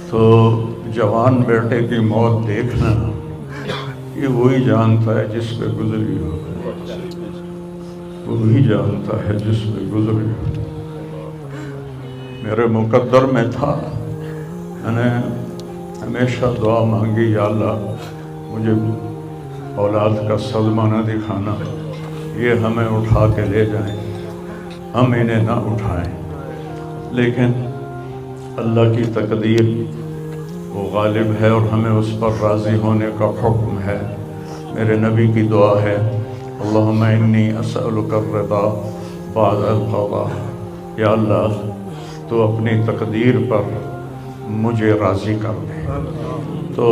تو جوان بیٹے کی موت دیکھنا یہ وہی جانتا ہے جس پہ گزری ہو، وہی جانتا ہے جس پہ گزری ہو۔ میرے مقدر میں تھا، میں نے ہمیشہ دعا مانگی، یا اللہ مجھے اولاد کا صدمہ نہ دکھانا، یہ ہمیں اٹھا کے لے جائیں، ہم انہیں نہ اٹھائیں۔ لیکن اللہ کی تقدیر وہ غالب ہے اور ہمیں اس پر راضی ہونے کا حکم ہے۔ میرے نبی کی دعا ہے، اللہم انی اسألک الرضا بعد القضاء، یا اللہ تو اپنی تقدیر پر مجھے راضی کر دے۔ تو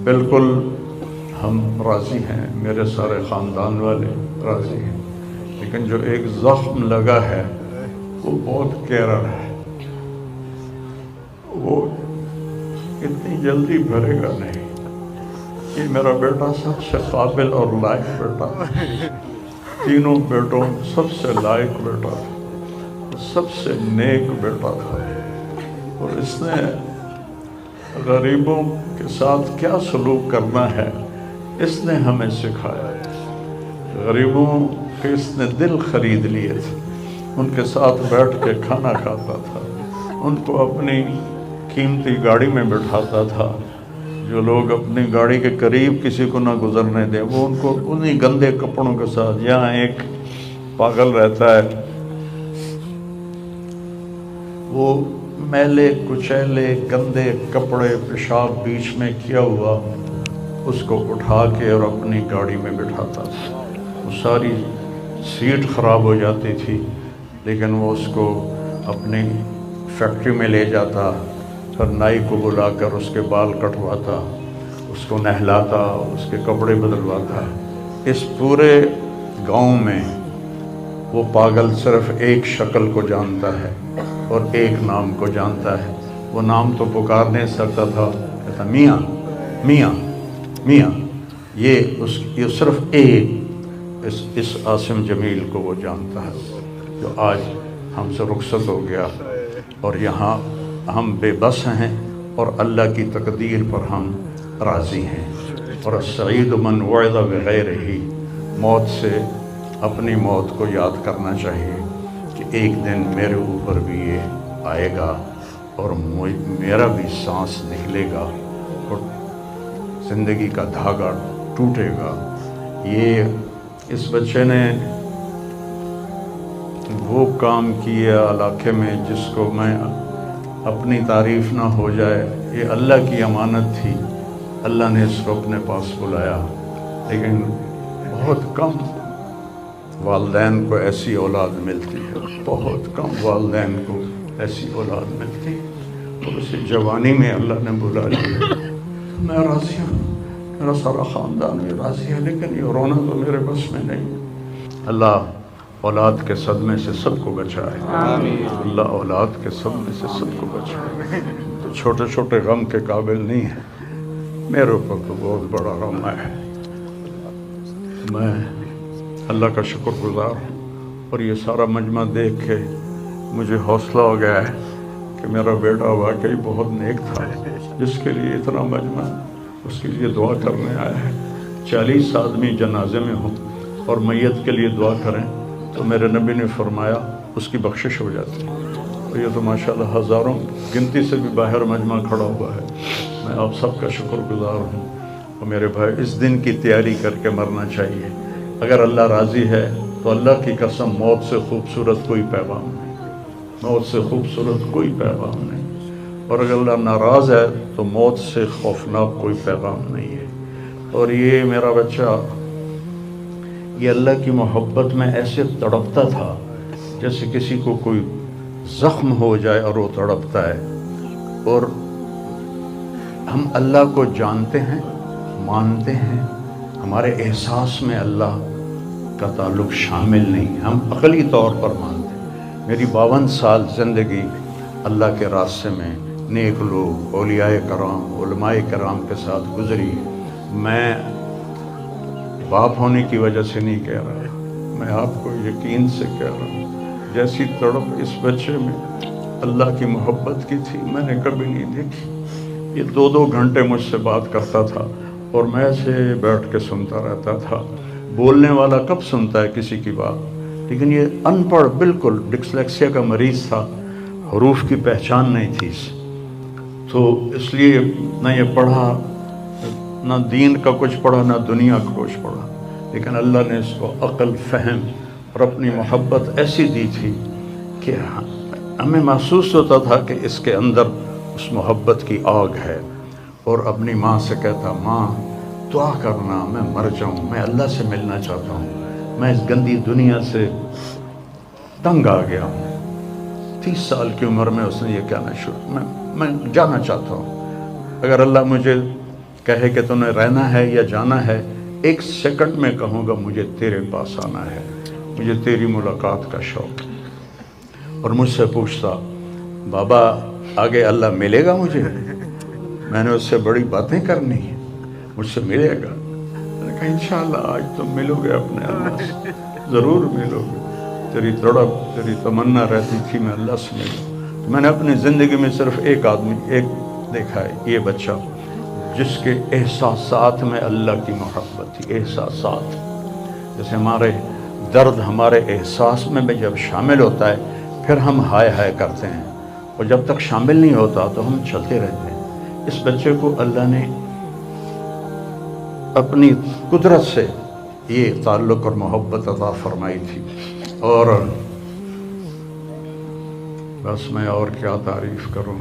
بالکل ہم راضی ہیں، میرے سارے خاندان والے راضی ہیں، لیکن جو ایک زخم لگا ہے وہ بہت گہرا ہے، وہ اتنی جلدی بھرے گا نہیں۔ یہ میرا بیٹا سب سے قابل اور لائق بیٹا، تینوں بیٹوں سب سے لائق بیٹا تھا، سب سے نیک بیٹا تھا، اور اس نے غریبوں کے ساتھ کیا سلوک کرنا ہے اس نے ہمیں سکھایا۔ غریبوں کے اس نے دل خرید لیے تھے، ان کے ساتھ بیٹھ کے کھانا کھاتا تھا، ان کو اپنی قیمتی گاڑی میں بٹھاتا تھا۔ جو لوگ اپنی گاڑی کے قریب کسی کو نہ گزرنے دیں، وہ ان کو انہی گندے کپڑوں کے ساتھ، یہاں ایک پاگل رہتا ہے، وہ میلے کچیلے گندے کپڑے پیشاب بیچ میں کیا ہوا اس کو اٹھا کے اور اپنی گاڑی میں بٹھاتا تھا۔ وہ ساری سیٹ خراب ہو جاتی تھی، لیکن وہ اس کو اپنی فیکٹری میں لے جاتا، پھر نائی کو بلا کر اس کے بال کٹواتا، اس کو نہلاتا، اس کے کپڑے بدلواتا۔ اس پورے گاؤں میں وہ پاگل صرف ایک شکل کو جانتا ہے اور ایک نام کو جانتا ہے۔ وہ نام تو پکار نہیں سکتا تھا، کہتا میاں میاں میاں۔ یہ صرف ایک اس عاصم جمیل کو وہ جانتا ہے، جو آج ہم سے رخصت ہو گیا، اور یہاں ہم بے بس ہیں اور اللہ کی تقدیر پر ہم راضی ہیں۔ اور السعید من وعظ بغیرہ، موت سے اپنی موت کو یاد کرنا چاہیے کہ ایک دن میرے اوپر بھی یہ آئے گا اور میرا بھی سانس نکلے گا اور زندگی کا دھاگا ٹوٹے گا۔ یہ اس بچے نے وہ کام کیا علاقے میں جس کو میں اپنی تعریف نہ ہو جائے، یہ اللہ کی امانت تھی، اللہ نے اس کو اپنے پاس بلایا۔ لیکن بہت کم والدین کو ایسی اولاد ملتی ہے، بہت کم والدین کو ایسی اولاد ملتی ہے، اور اسے جوانی میں اللہ نے بلا لیا۔ میں راضی ہوں، میرا سارا خاندان بھی راضی ہے، لیکن یہ رونا تو میرے بس میں نہیں۔ اللہ اولاد کے صدمے سے سب کو بچائے، اللہ اولاد کے صدمے سے سب کو بچائے۔ تو چھوٹے چھوٹے غم کے قابل نہیں ہے، میرے اوپر تو بہت بڑا غم ہے۔ میں اللہ کا شکر گزار ہوں، اور یہ سارا مجمع دیکھ کے مجھے حوصلہ ہو گیا ہے کہ میرا بیٹا واقعی بہت نیک تھا، جس کے لیے اتنا مجمع اس کے لیے دعا کرنے آیا ہے۔ 40 آدمی جنازے میں ہوں اور میت کے لیے دعا کریں تو میرے نبی نے فرمایا اس کی بخشش ہو جاتی ہے۔ تو یہ تو ماشاءاللہ ہزاروں گنتی سے بھی باہر مجمع کھڑا ہوا ہے۔ میں آپ سب کا شکر گزار ہوں، اور میرے بھائی اس دن کی تیاری کر کے مرنا چاہیے۔ اگر اللہ راضی ہے تو اللہ کی قسم موت سے خوبصورت کوئی پیغام نہیں، موت سے خوبصورت کوئی پیغام نہیں، اور اگر اللہ ناراض ہے تو موت سے خوفناک کوئی پیغام نہیں ہے۔ اور یہ میرا بچہ یہ اللہ کی محبت میں ایسے تڑپتا تھا جیسے کسی کو کوئی زخم ہو جائے اور وہ تڑپتا ہے۔ اور ہم اللہ کو جانتے ہیں، مانتے ہیں، ہمارے احساس میں اللہ کا تعلق شامل نہیں، ہم عقلی طور پر مانتے ہیں۔ میری 52 سال زندگی اللہ کے راستے میں نیک لوگ، اولیاء کرام، علماء کرام کے ساتھ گزری۔ میں باپ ہونے کی وجہ سے نہیں کہہ رہا، میں آپ کو یقین سے کہہ رہا ہوں، جیسی تڑپ اس بچے میں اللہ کی محبت کی تھی میں نے کبھی نہیں دیکھی۔ یہ 2-2 گھنٹے مجھ سے بات کرتا تھا اور میں ایسے بیٹھ کے سنتا رہتا تھا۔ بولنے والا کب سنتا ہے کسی کی بات، لیکن یہ ان پڑھ بالکل ڈسلیکسیا کا مریض تھا، حروف کی پہچان نہیں تھی، تو اس لیے نہ یہ پڑھا، نہ دین کا کچھ پڑھا، نہ دنیا کا کچھ پڑھا، لیکن اللہ نے اس کو عقل، فہم اور اپنی محبت ایسی دی تھی کہ ہمیں محسوس ہوتا تھا کہ اس کے اندر اس محبت کی آگ ہے۔ اور اپنی ماں سے کہتا، ماں دعا کرنا میں مر جاؤں، میں اللہ سے ملنا چاہتا ہوں، میں اس گندی دنیا سے تنگ آ گیا ہوں۔ 30 سال کی عمر میں اس نے یہ کہنا شروع، میں جانا چاہتا ہوں، اگر اللہ مجھے کہے کہ تو نے رہنا ہے یا جانا ہے، 1 سیکنڈ میں کہوں گا مجھے تیرے پاس آنا ہے، مجھے تیری ملاقات کا شوق۔ اور مجھ سے پوچھتا، بابا آگے اللہ ملے گا مجھے؟ میں نے اس سے بڑی باتیں کرنی ہیں، مجھ سے ملے گا؟ میں نے کہا انشاءاللہ آج تم ملو گے اپنے اللہ سے، ضرور ملو گے، تیری تڑپ، تیری تمنا رہتی تھی میں اللہ سے ملوں۔ میں نے اپنی زندگی میں صرف ایک آدمی دیکھا ہے، یہ بچہ جس کے احساسات میں اللہ کی محبت تھی۔ احساسات جیسے ہمارے درد ہمارے احساس میں بھی جب شامل ہوتا ہے پھر ہم ہائے ہائے کرتے ہیں، اور جب تک شامل نہیں ہوتا تو ہم چلتے رہتے ہیں۔ اس بچے کو اللہ نے اپنی قدرت سے یہ تعلق اور محبت عطا فرمائی تھی، اور بس میں اور کیا تعریف کروں،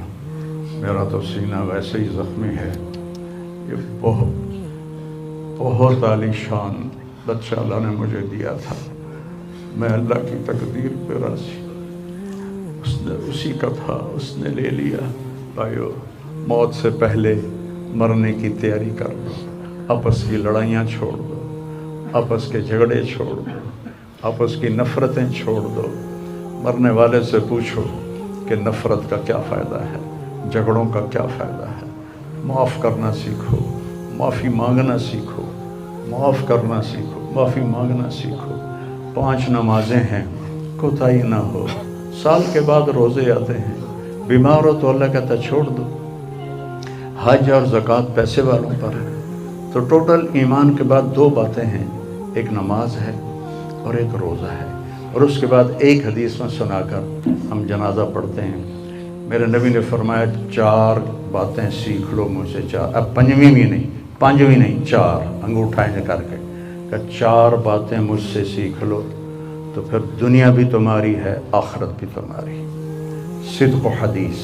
میرا تو سینہ ویسے ہی زخمی ہے۔ یہ بہت عالی شان بچہ اللہ نے مجھے دیا تھا، میں اللہ کی تقدیر پہ راضی، اسی کا تھا، اس نے لے لیا۔ بھائیو، موت سے پہلے مرنے کی تیاری کر لو، آپس کی لڑائیاں چھوڑ دو، آپس کے جھگڑے چھوڑ دو، آپس کی نفرتیں چھوڑ دو۔ مرنے والے سے پوچھو کہ نفرت کا کیا فائدہ ہے، جھگڑوں کا کیا فائدہ ہے۔ معاف کرنا سیکھو، معافی مانگنا سیکھو، معاف کرنا سیکھو، معافی مانگنا سیکھو۔ 5 نمازیں ہیں، کوتاہی نہ ہو۔ سال کے بعد روزے آتے ہیں، بیمار ہو تو اللہ کہتا چھوڑ دو۔ حج اور زکوٰۃ پیسے والوں پر ہے۔ تو ٹوٹل ایمان کے بعد 2 باتیں ہیں، ایک نماز ہے اور ایک روزہ ہے، اور اس کے بعد ایک حدیث میں سنا کر ہم جنازہ پڑھتے ہیں۔ میرے نبی نے فرمایا 4 باتیں سیکھ لو مجھ سے، 4، اب 5ویں بھی نہیں، 5ویں نہیں، 4 انگوٹھا کر کے کہ 4 باتیں مجھ سے سیکھ لو تو پھر دنیا بھی تمہاری ہے، آخرت بھی تمہاری۔ صدق و حدیث،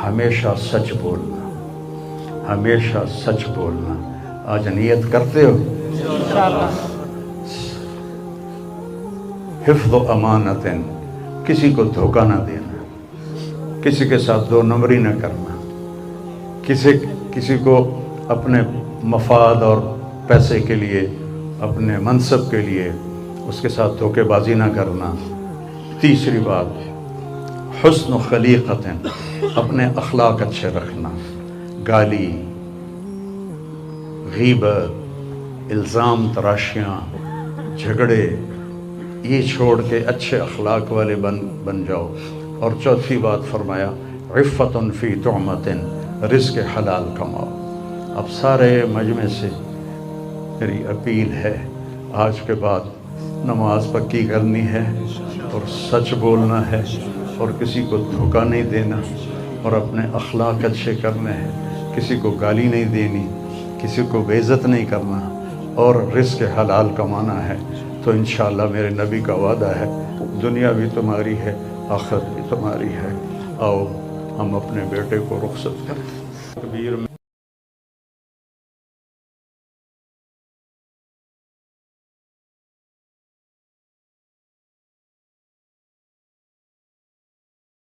ہمیشہ سچ بولنا، ہمیشہ سچ بولنا۔ آج نیت کرتے ہو؟ انشاءاللہ۔ حفظ و امانت، کسی کو دھوکہ نہ دینا، کسی کے ساتھ 2 نمبری نہ کرنا، کسی کو اپنے مفاد اور پیسے کے لیے، اپنے منصب کے لیے اس کے ساتھ دھوکے بازی نہ کرنا۔ تیسری بات، حسن و خلیقت، اپنے اخلاق اچھے رکھنا، گالی، غیبت، الزام تراشیاں، جھگڑے، یہ چھوڑ کے اچھے اخلاق والے بن جاؤ۔ اور چوتھی بات فرمایا، عفت فی طعمت، رزق حلال کماؤ۔ اب سارے مجمع سے میری اپیل ہے، آج کے بعد نماز پکی کرنی ہے اور سچ بولنا ہے اور کسی کو دھوکہ نہیں دینا اور اپنے اخلاق اچھے کرنے ہیں، کسی کو گالی نہیں دینی، کسی کو بے عزت نہیں کرنا، اور رزق حلال کمانا ہے۔ تو انشاءاللہ میرے نبی کا وعدہ ہے، دنیا بھی تمہاری ہے، آخرت بھی تمہاری ہے۔ آؤ ہم اپنے بیٹے کو رخصت کریں۔ تکبیر میں